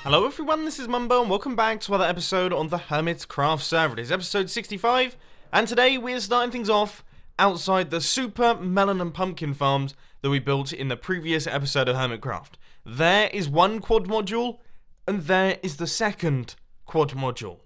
Hello everyone, this is Mumbo and welcome back to another episode on the Hermitcraft server. It is episode 65 and today we are starting things off outside the super melon and pumpkin farms that we built in the previous episode of Hermitcraft. There is one quad module and there is the second quad module.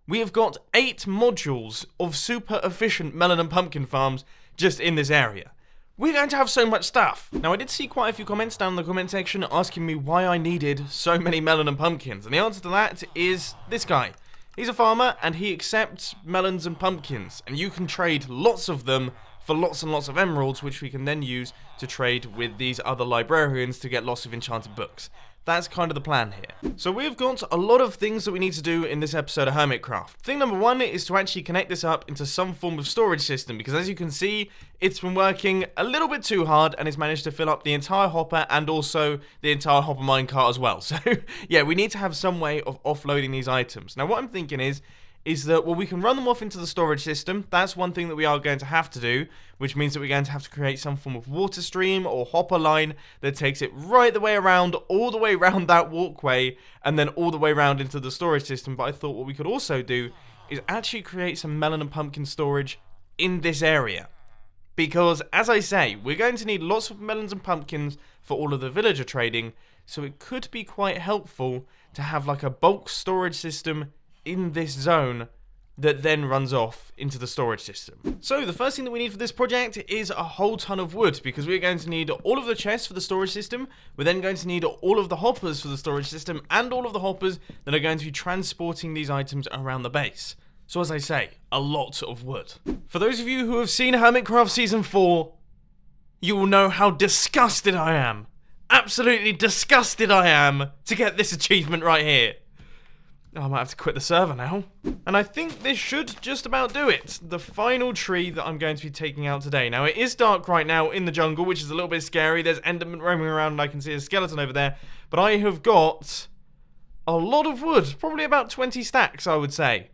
We have got 8 modules of super efficient melon and pumpkin farms just in this area. We're going to have so much stuff. Now, I did see quite a few comments down in the comment section asking me why I needed so many melon and pumpkins. And the answer to that is this guy. He's a farmer and he accepts melons and pumpkins. And you can trade lots of them for lots and lots of emeralds, which we can then use to trade with these other librarians to get lots of enchanted books. That's kind of the plan here. So we've got a lot of things that we need to do in this episode of Hermitcraft. Thing number 1 is to actually connect this up into some form of storage system, because as you can see, it's been working a little bit too hard and has managed to fill up the entire hopper and also the entire hopper minecart as well. So yeah, we need to have some way of offloading these items. Now what I'm thinking is that, well, we can run them off into the storage system. That's one thing that we are going to have to do, which means that we're going to have to create some form of water stream or hopper line that takes it right the way around, all the way around that walkway, and then all the way around into the storage system. But I thought what we could also do is actually create some melon and pumpkin storage in this area. Because, as I say, we're going to need lots of melons and pumpkins for all of the villager trading, so it could be quite helpful to have like a bulk storage system in this zone that then runs off into the storage system. So the first thing that we need for this project is a whole ton of wood, because we're going to need all of the chests for the storage system. We're then going to need all of the hoppers for the storage system and all of the hoppers that are going to be transporting these items around the base. So as I say, a lot of wood. For those of you who have seen Hermitcraft Season 4, you will know how disgusted I am. Absolutely disgusted I am to get this achievement right here. Oh, I might have to quit the server now. And I think this should just about do it. The final tree that I'm going to be taking out today. Now, it is dark right now in the jungle, which is a little bit scary. There's endermen roaming around and I can see a skeleton over there. But I have got a lot of wood. Probably about 20 stacks, I would say.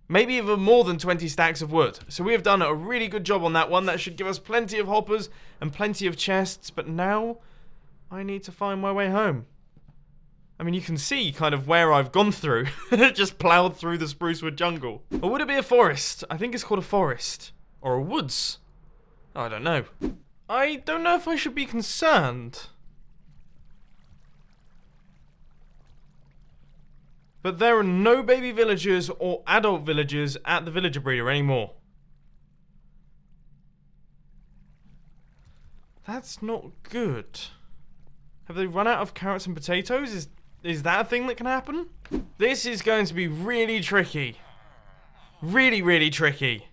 Maybe even more than 20 stacks of wood. So we have done a really good job on that one. That should give us plenty of hoppers and plenty of chests. But now I need to find my way home. I mean, you can see kind of where I've gone through. Just plowed through the spruce wood jungle. Or would it be a forest? I think it's called a forest. Or a woods. Oh, I don't know. I don't know if I should be concerned. But there are no baby villagers or adult villagers at the villager breeder anymore. That's not good. Have they run out of carrots and potatoes? Is that a thing that can happen? This is going to be really tricky. Really, really tricky.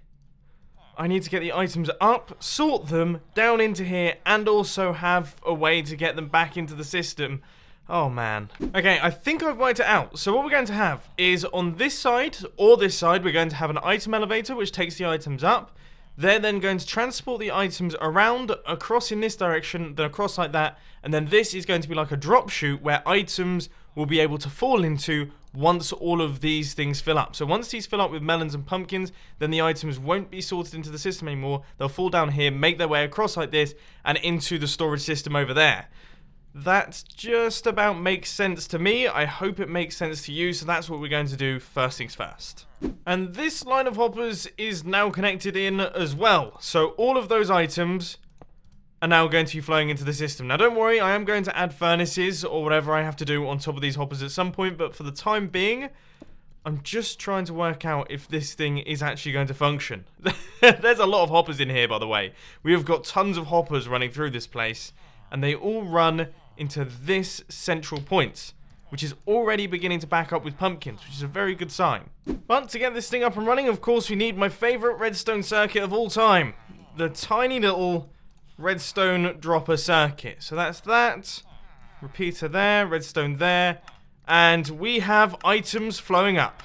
I need to get the items up, sort them, down into here, and also have a way to get them back into the system. Oh, man. Okay, I think I've worked it out. So what we're going to have is on this side, or this side, we're going to have an item elevator, which takes the items up. They're then going to transport the items around, across in this direction, then across like that, and then this is going to be like a drop chute where items will be able to fall into once all of these things fill up. So once these fill up with melons and pumpkins, then the items won't be sorted into the system anymore. They'll fall down here, make their way across like this, and into the storage system over there. That just about makes sense to me. I hope it makes sense to you, so that's what we're going to do first things first. And this line of hoppers is now connected in as well. So all of those items are now going to be flowing into the system. Now don't worry, I am going to add furnaces or whatever I have to do on top of these hoppers at some point, but for the time being, I'm just trying to work out if this thing is actually going to function. There's a lot of hoppers in here, by the way. We have got tons of hoppers running through this place, and they all run into this central point, which is already beginning to back up with pumpkins, which is a very good sign. But to get this thing up and running, of course, we need my favorite redstone circuit of all time. The tiny little redstone dropper circuit. So that's that. Repeater there, redstone there, and we have items flowing up.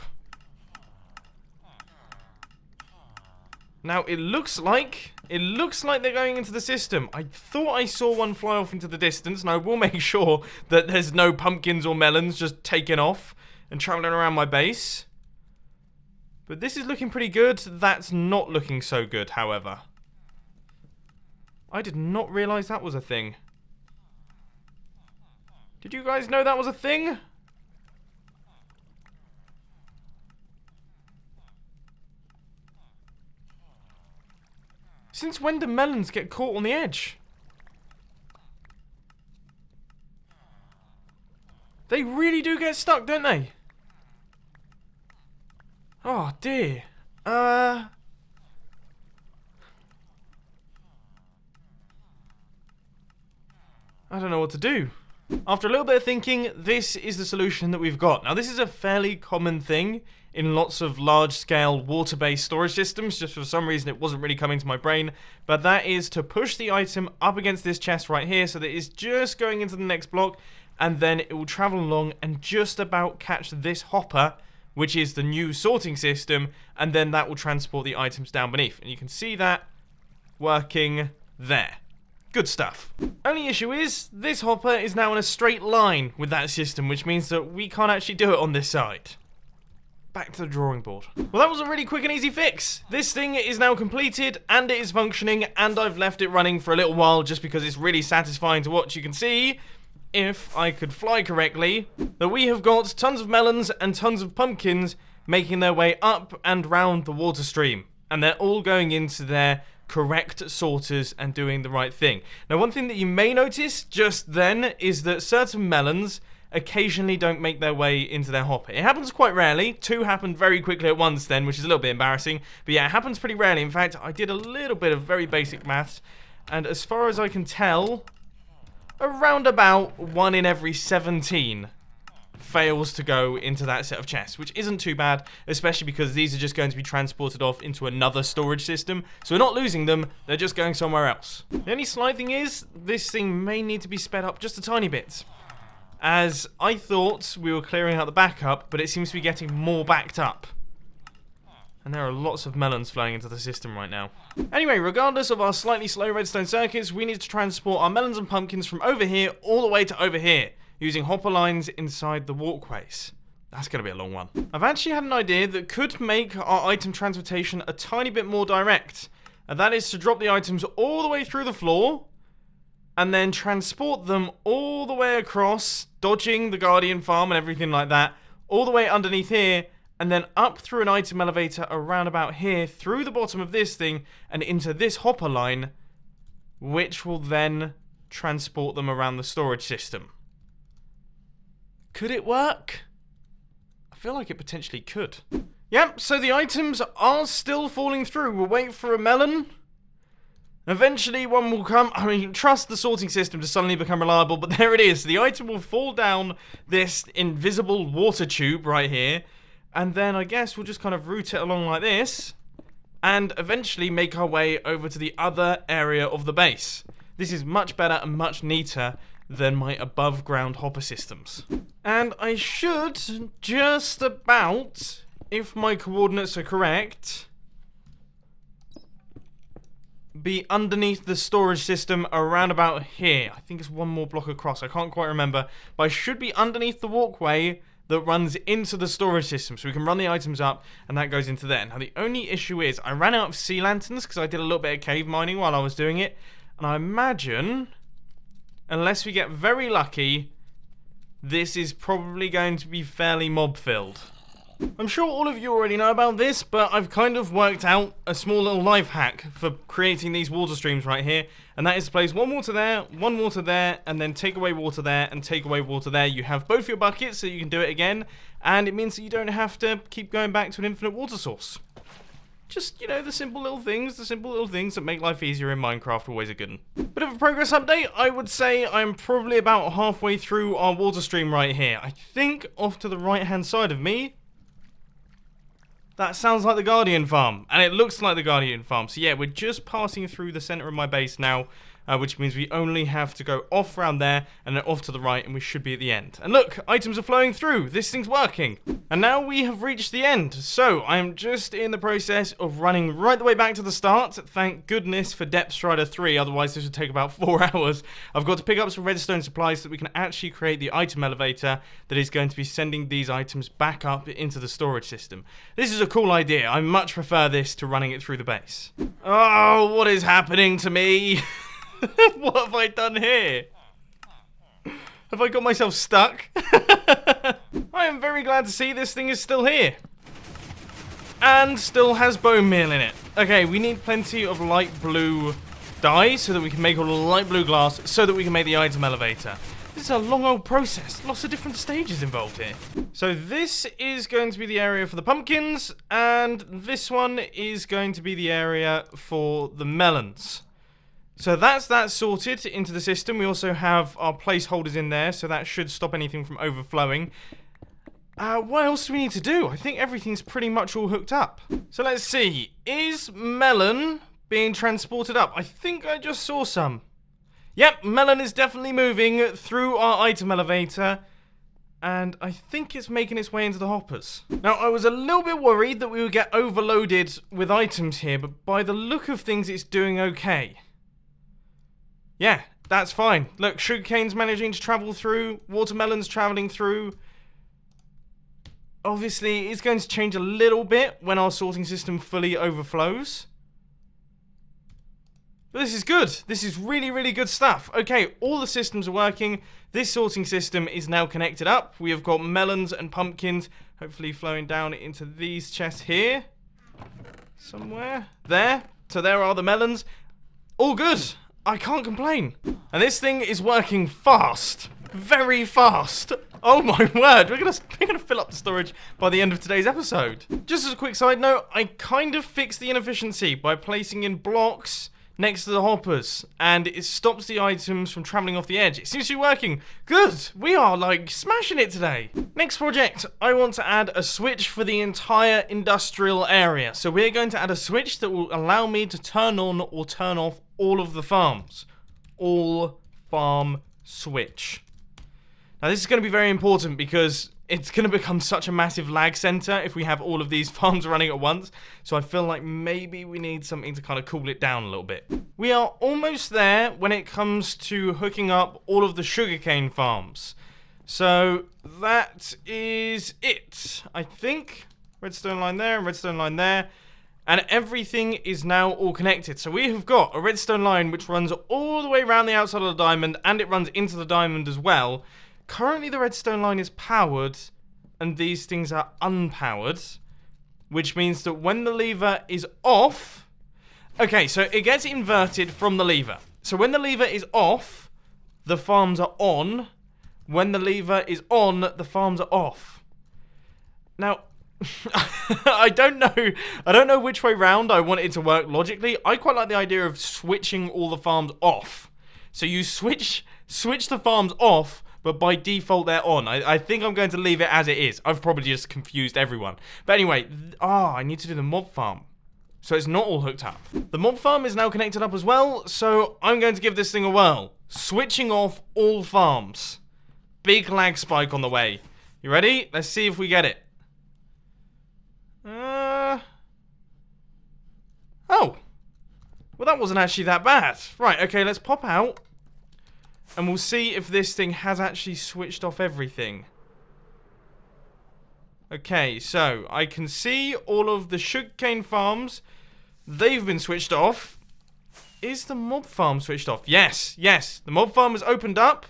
Now, it looks like they're going into the system. I thought I saw one fly off into the distance, and I will make sure that there's no pumpkins or melons just taking off and traveling around my base. But this is looking pretty good. That's not looking so good, however. I did not realize that was a thing. Did you guys know that was a thing? Since when do melons get caught on the edge? They really do get stuck, don't they? Oh, dear. I don't know what to do. After a little bit of thinking, this is the solution that we've got. Now, this is a fairly common thing in lots of large-scale water-based storage systems. Just for some reason, it wasn't really coming to my brain. But that is to push the item up against this chest right here so that it's just going into the next block, and then it will travel along and just about catch this hopper, which is the new sorting system, and then that will transport the items down beneath. And you can see that working there. Good stuff. Only issue is, this hopper is now in a straight line with that system, which means that we can't actually do it on this side. Back to the drawing board. Well, that was a really quick and easy fix. This thing is now completed, and it is functioning, and I've left it running for a little while just because it's really satisfying to watch. You can see, if I could fly correctly, that we have got tons of melons and tons of pumpkins making their way up and round the water stream. And they're all going into their correct sorters and doing the right thing. Now, one thing that you may notice just then is that certain melons occasionally don't make their way into their hopper. It happens quite rarely. 2 happened very quickly at once then, which is a little bit embarrassing. But yeah, it happens pretty rarely. In fact, I did a little bit of very basic maths, and as far as I can tell, around about 1 in every 17 fails to go into that set of chests, which isn't too bad, especially because these are just going to be transported off into another storage system, so we're not losing them, they're just going somewhere else. The only slight thing is, this thing may need to be sped up just a tiny bit, as I thought we were clearing out the backup, but it seems to be getting more backed up. And there are lots of melons flowing into the system right now. Anyway, regardless of our slightly slow redstone circuits, we need to transport our melons and pumpkins from over here all the way to over here, using hopper lines inside the walkways. That's going to be a long one. I've actually had an idea that could make our item transportation a tiny bit more direct. And that is to drop the items all the way through the floor, and then transport them all the way across, dodging the Guardian farm and everything like that, all the way underneath here, and then up through an item elevator around about here, through the bottom of this thing, and into this hopper line, which will then transport them around the storage system. Could it work? I feel like it potentially could. Yep, so the items are still falling through. We'll wait for a melon. Eventually one will come. I mean, trust the sorting system to suddenly become reliable, but there it is. The item will fall down this invisible water tube right here, and then I guess we'll just kind of route it along like this, and eventually make our way over to the other area of the base. This is much better and much neater than my above ground hopper systems. And I should just about, if my coordinates are correct, be underneath the storage system around about here. I think it's one more block across. I can't quite remember. But I should be underneath the walkway that runs into the storage system. So we can run the items up and that goes into there. Now the only issue is I ran out of sea lanterns because I did a little bit of cave mining while I was doing it. And I imagine, unless we get very lucky, this is probably going to be fairly mob filled. I'm sure all of you already know about this, but I've kind of worked out a small little life hack for creating these water streams right here, and that is to place one water there, and then take away water there, and take away water there. You have both your buckets, so you can do it again, and it means that you don't have to keep going back to an infinite water source. Just, you know, the simple little things that make life easier in Minecraft, always a good one. Bit of a progress update, I would say I'm probably about halfway through our water stream right here. I think off to the right-hand side of me, that sounds like the Guardian farm, and it looks like the Guardian farm. So yeah, we're just passing through the center of my base now, which means we only have to go off around there, and then off to the right, and we should be at the end. And look, items are flowing through. This thing's working. And now we have reached the end. So I'm just in the process of running right the way back to the start. Thank goodness for Depth Strider 3, otherwise this would take about 4 hours. I've got to pick up some redstone supplies so that we can actually create the item elevator that is going to be sending these items back up into the storage system. This is a cool idea. I much prefer this to running it through the base. Oh, what is happening to me? What have I done here? Have I got myself stuck? I am very glad to see this thing is still here. And still has bone meal in it. Okay, we need plenty of light blue dye so that we can make all the light blue glass so that we can make the item elevator. This is a long old process. Lots of different stages involved here. So this is going to be the area for the pumpkins, and this one is going to be the area for the melons. So that's that sorted into the system. We also have our placeholders in there, so that should stop anything from overflowing. What else do we need to do? I think everything's pretty much all hooked up. So let's see. Is melon being transported up? I think I just saw some. Yep, melon is definitely moving through our item elevator. And I think it's making its way into the hoppers. Now, I was a little bit worried that we would get overloaded with items here, but by the look of things, it's doing okay. Yeah, that's fine. Look, sugarcane's managing to travel through. Watermelon's traveling through. Obviously, it's going to change a little bit when our sorting system fully overflows. But this is good. This is really, really good stuff. Okay, all the systems are working. This sorting system is now connected up. We have got melons and pumpkins hopefully flowing down into these chests here. Somewhere. There. So there are the melons. All good. I can't complain. And this thing is working fast. Very fast. Oh my word, we're gonna fill up the storage by the end of today's episode. Just as a quick side note, I kind of fixed the inefficiency by placing in blocks next to the hoppers, and it stops the items from traveling off the edge. It seems to be working. Good, we are like smashing it today. Next project, I want to add a switch for the entire industrial area. So we're going to add a switch that will allow me to turn on or turn off all of the farms. All farm switch. Now this is going to be very important because it's going to become such a massive lag center if we have all of these farms running at once. So I feel like maybe we need something to kind of cool it down a little bit. We are almost there when it comes to hooking up all of the sugarcane farms. So that is it, I think. Redstone line there, redstone line there. And everything is now all connected. So we have got a redstone line which runs all the way around the outside of the diamond, and it runs into the diamond as well. Currently the redstone line is powered and these things are unpowered, which means that when the lever is off... Okay, so it gets inverted from the lever. So when the lever is off, the farms are on. When the lever is on, the farms are off. Now, I don't know which way round I want it to work logically. I quite like the idea of switching all the farms off. So you switch the farms off, but by default they're on. I think I'm going to leave it as it is. I've probably just confused everyone. But anyway, I need to do the mob farm. So it's not all hooked up. The mob farm is now connected up as well, so I'm going to give this thing a whirl. Switching off all farms. Big lag spike on the way. You ready? Let's see if we get it. Oh. Well, that wasn't actually that bad. Right, okay, let's pop out. And we'll see if this thing has actually switched off everything. Okay, so I can see all of the sugarcane farms. They've been switched off. Is the mob farm switched off? Yes, yes. The mob farm has opened up.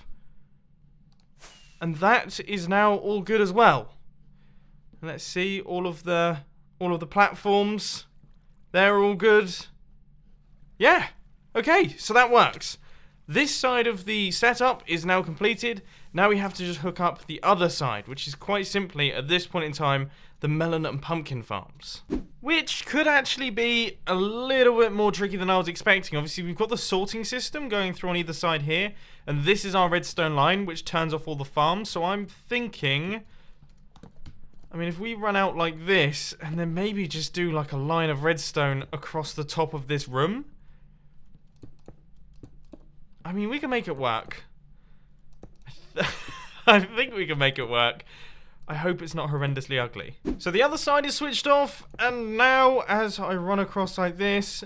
And that is now all good as well. And let's see all of the platforms. They're all good. Yeah. Okay, so that works. This side of the setup is now completed. Now we have to just hook up the other side, which is quite simply, at this point in time, the melon and pumpkin farms. Which could actually be a little bit more tricky than I was expecting. Obviously, we've got the sorting system going through on either side here. And this is our redstone line, which turns off all the farms. So I'm thinking... I mean, if we run out like this, and then maybe just do like a line of redstone across the top of this room... I mean, we can make it work. I think we can make it work. I hope it's not horrendously ugly. So the other side is switched off, and now as I run across like this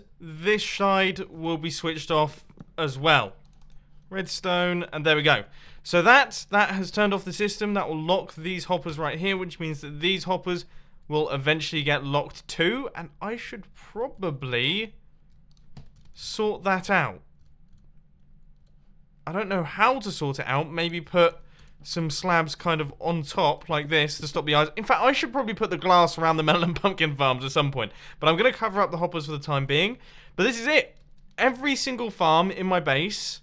side will be switched off as well. Redstone, and there we go. So that has turned off the system. That will lock these hoppers right here, which means that these hoppers will eventually get locked too, and I should probably sort that out. I don't know how to sort it out. Maybe put some slabs kind of on top like this to stop the eyes. In fact, I should probably put the glass around the melon and pumpkin farms at some point, but I'm going to cover up the hoppers for the time being. But this is it. Every single farm in my base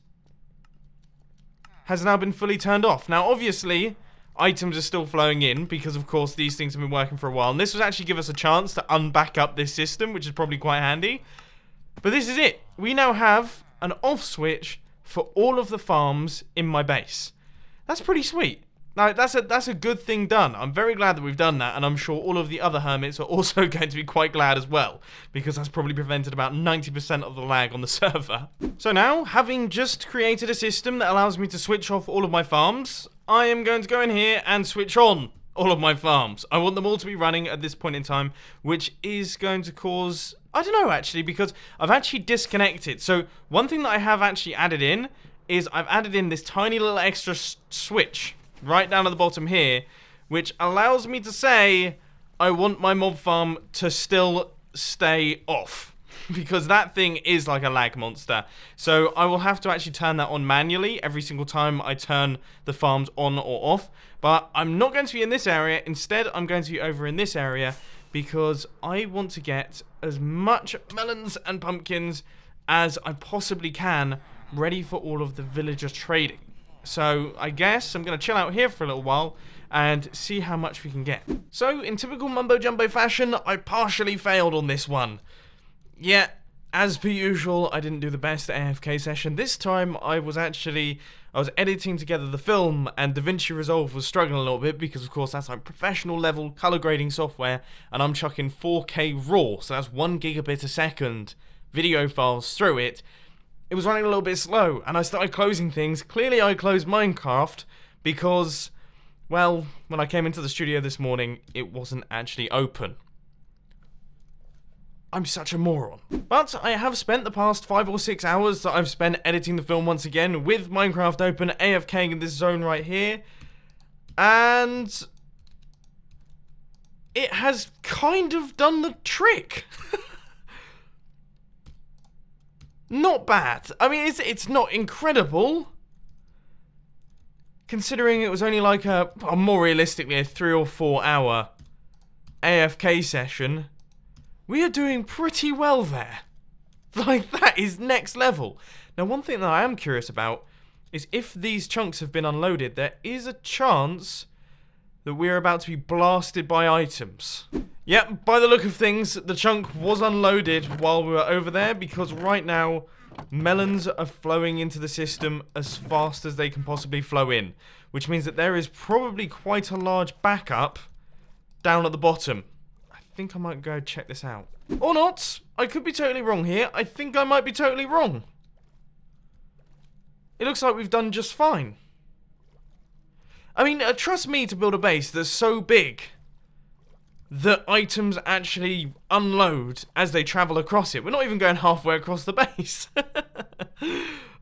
has now been fully turned off. Now, obviously, items are still flowing in because, of course, these things have been working for a while. And this will actually give us a chance to unback up this system, which is probably quite handy. But this is it. We now have an off switch for all of the farms in my base. That's pretty sweet. Now, that's a good thing done. I'm very glad that we've done that, and I'm sure all of the other hermits are also going to be quite glad as well, because that's probably prevented about 90% of the lag on the server. So now, having just created a system that allows me to switch off all of my farms, I am going to go in here and switch on all of my farms. I want them all to be running at this point in time, which is going to cause... I don't know, actually, because I've actually disconnected. So, one thing that I have actually added in is I've added in this tiny little extra switch right down at the bottom here, which allows me to say I want my mob farm to still stay off, because that thing is like a lag monster. So I will have to actually turn that on manually every single time I turn the farms on or off. But I'm not going to be in this area. Instead, I'm going to be over in this area, because I want to get as much melons and pumpkins as I possibly can ready for all of the villager trading. So I guess I'm going to chill out here for a little while and see how much we can get. So in typical mumbo jumbo fashion, I partially failed on this one. Yeah, as per usual, I didn't do the best AFK session. This time I was editing together the film, and DaVinci Resolve was struggling a little bit because, of course, that's like professional level color grading software, and I'm chucking 4K RAW, so that's 1 gigabit a second video files through it. It was running a little bit slow, and I started closing things. Clearly, I closed Minecraft because, well, when I came into the studio this morning, it wasn't actually open. I'm such a moron. But I have spent the past 5 or 6 hours that I've spent editing the film once again with Minecraft open, AFKing in this zone right here, and it has kind of done the trick. Not bad. I mean, it's not incredible, considering it was only like more realistically, a 3 or 4 hour AFK session. We are doing pretty well there. Like, that is next level. Now, one thing that I am curious about is if these chunks have been unloaded, there is a chance that we're about to be blasted by items. Yep, by the look of things, the chunk was unloaded while we were over there, because right now, melons are flowing into the system as fast as they can possibly flow in, which means that there is probably quite a large backup down at the bottom. I think I might go check this out. Or not. I could be totally wrong here. I think I might be totally wrong. It looks like we've done just fine. I mean, trust me to build a base that's so big that items actually unload as they travel across it. We're not even going halfway across the base.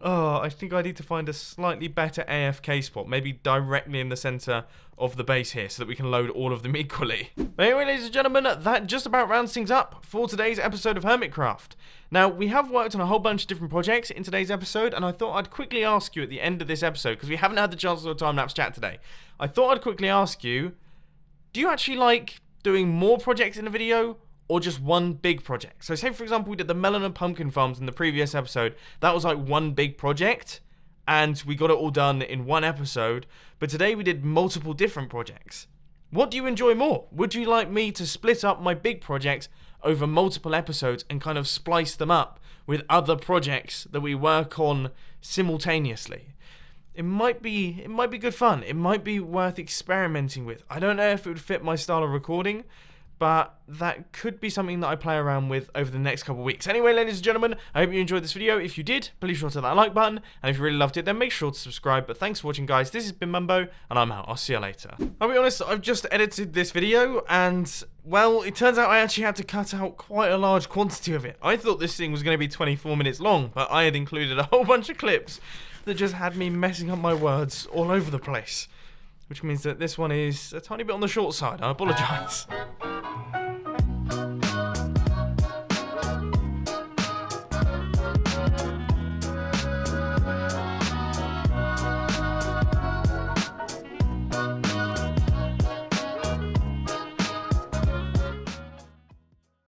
Oh, I think I need to find a slightly better AFK spot, maybe directly in the center of the base here, so that we can load all of them equally. But anyway, ladies and gentlemen, that just about rounds things up for today's episode of Hermitcraft. Now, we have worked on a whole bunch of different projects in today's episode, and I thought I'd quickly ask you at the end of this episode, because we haven't had the chance to do a time-lapse chat today. I thought I'd quickly ask you, do you actually like doing more projects in a video, or just one big project? So say, for example, we did the melon and pumpkin farms in the previous episode. That was like one big project, and we got it all done in one episode. But today we did multiple different projects. What do you enjoy more? Would you like me to split up my big projects over multiple episodes and kind of splice them up with other projects that we work on simultaneously? It might be good fun. It might be worth experimenting with. I don't know if it would fit my style of recording, but that could be something that I play around with over the next couple of weeks. Anyway, ladies and gentlemen, I hope you enjoyed this video. If you did, please sure to hit that like button, and if you really loved it, then make sure to subscribe. But thanks for watching, guys. This has been Mumbo, and I'm out. I'll see you later. I'll be honest, I've just edited this video, and, well, it turns out I actually had to cut out quite a large quantity of it. I thought this thing was going to be 24 minutes long, but I had included a whole bunch of clips that just had me messing up my words all over the place. Which means that this one is a tiny bit on the short side. I apologise.